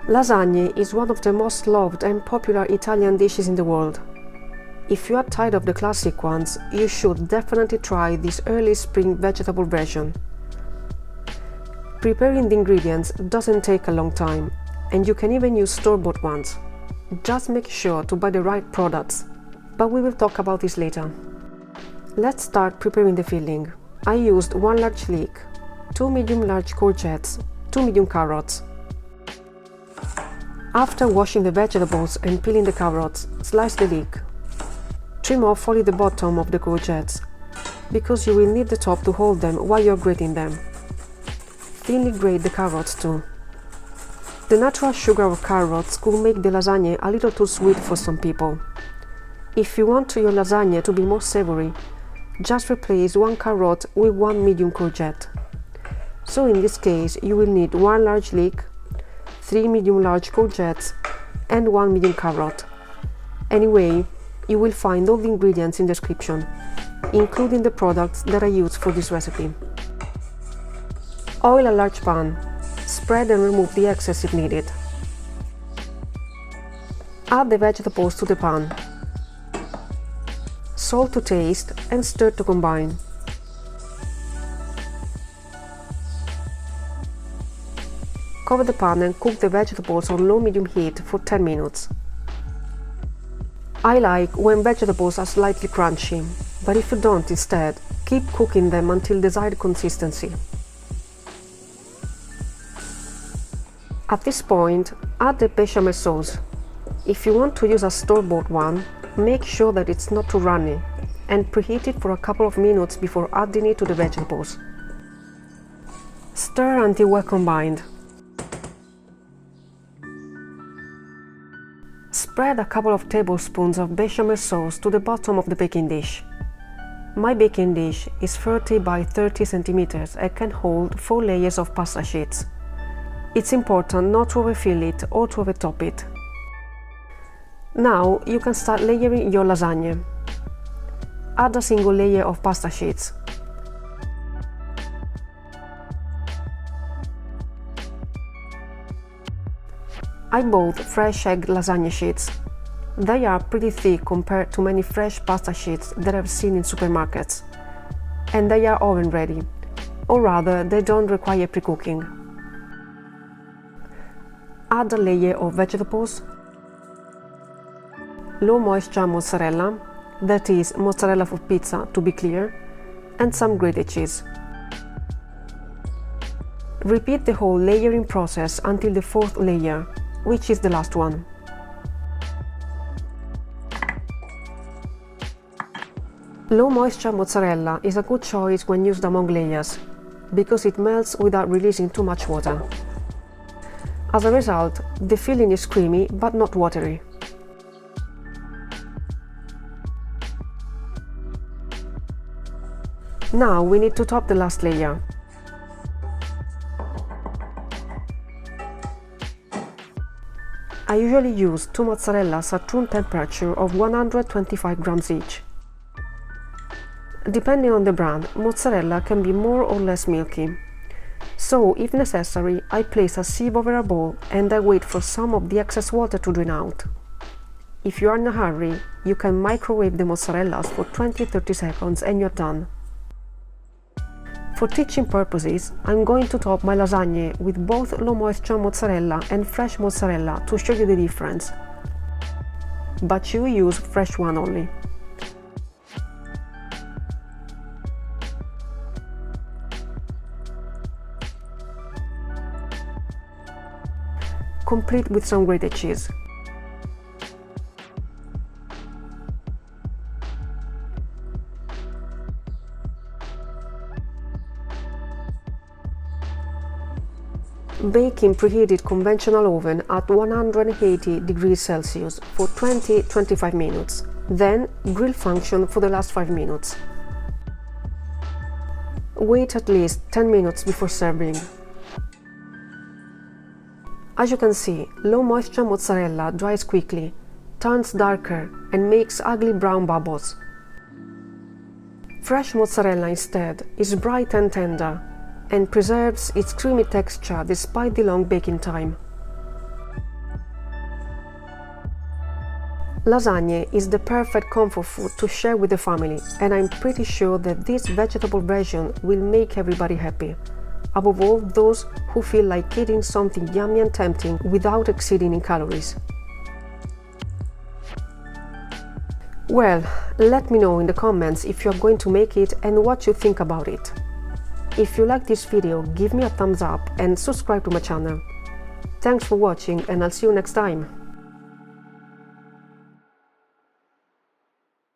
Lasagne is one of the most loved and popular Italian dishes in the world. If you are tired of the classic ones, you should definitely try this early spring vegetable version. Preparing the ingredients doesn't take a long time, and you can even use store-bought ones. Just make sure to buy the right products, but we will talk about this later. Let's start preparing the filling. I used 1 large leek, 2 medium-large courgettes, 2 medium carrots. After washing the vegetables and peeling the carrots, slice the leek. Trim off only the bottom of the courgettes, because you will need the top to hold them while you're grating them. Thinly grate the carrots too. The natural sugar of carrots could make the lasagne a little too sweet for some people. If you want your lasagne to be more savory, just replace 1 carrot with 1 medium courgette. So in this case you will need 1 large leek, 3 medium-large courgettes and 1 medium carrot. Anyway, you will find all the ingredients in the description, including the products that I use for this recipe. Oil a large pan. Spread and remove the excess if needed. Add the vegetables to the pan. Salt to taste and stir to combine. Cover the pan and cook the vegetables on low-medium heat for 10 minutes. I like when vegetables are slightly crunchy, but if you don't instead, keep cooking them until desired consistency. At this point, add the Béchamel sauce. If you want to use a store-bought one, make sure that it's not too runny and preheat it for a couple of minutes before adding it to the vegetables. Stir until well combined. Spread a couple of tablespoons of Béchamel sauce to the bottom of the baking dish. My baking dish is 30 by 30 centimeters and can hold 4 layers of pasta sheets. It's important not to overfill it or to overtop it. Now you can start layering your lasagne. Add a single layer of pasta sheets. I bought fresh egg lasagne sheets. They are pretty thick compared to many fresh pasta sheets that I've seen in supermarkets. And they are oven ready, or rather they don't require pre-cooking. Add a layer of vegetables, low moisture mozzarella, that is mozzarella for pizza to be clear, and some grated cheese. Repeat the whole layering process until the 4th layer, which is the last one. Low moisture mozzarella is a good choice when used among layers, because it melts without releasing too much water. As a result, the filling is creamy but not watery. Now we need to top the last layer. I usually use 2 mozzarellas at room temperature of 125 grams each. Depending on the brand, mozzarella can be more or less milky. So, if necessary, I place a sieve over a bowl and I wait for some of the excess water to drain out. If you are in a hurry, you can microwave the mozzarellas for 20-30 seconds and you're done. For teaching purposes, I'm going to top my lasagne with both low moisture mozzarella and fresh mozzarella to show you the difference. But you use fresh one only. Complete with some grated cheese. Bake in preheated conventional oven at 180 degrees Celsius for 20-25 minutes. Then grill function for the last 5 minutes. Wait at least 10 minutes before serving. As you can see, low moisture mozzarella dries quickly, turns darker and makes ugly brown bubbles. Fresh mozzarella instead is bright and tender and preserves its creamy texture despite the long baking time. Lasagne is the perfect comfort food to share with the family, and I'm pretty sure that this vegetable version will make everybody happy. Above all, those who feel like eating something yummy and tempting without exceeding in calories. Well, let me know in the comments if you're going to make it and what you think about it. If you like this video, give me a thumbs up and subscribe to my channel. Thanks for watching, and I'll see you next time.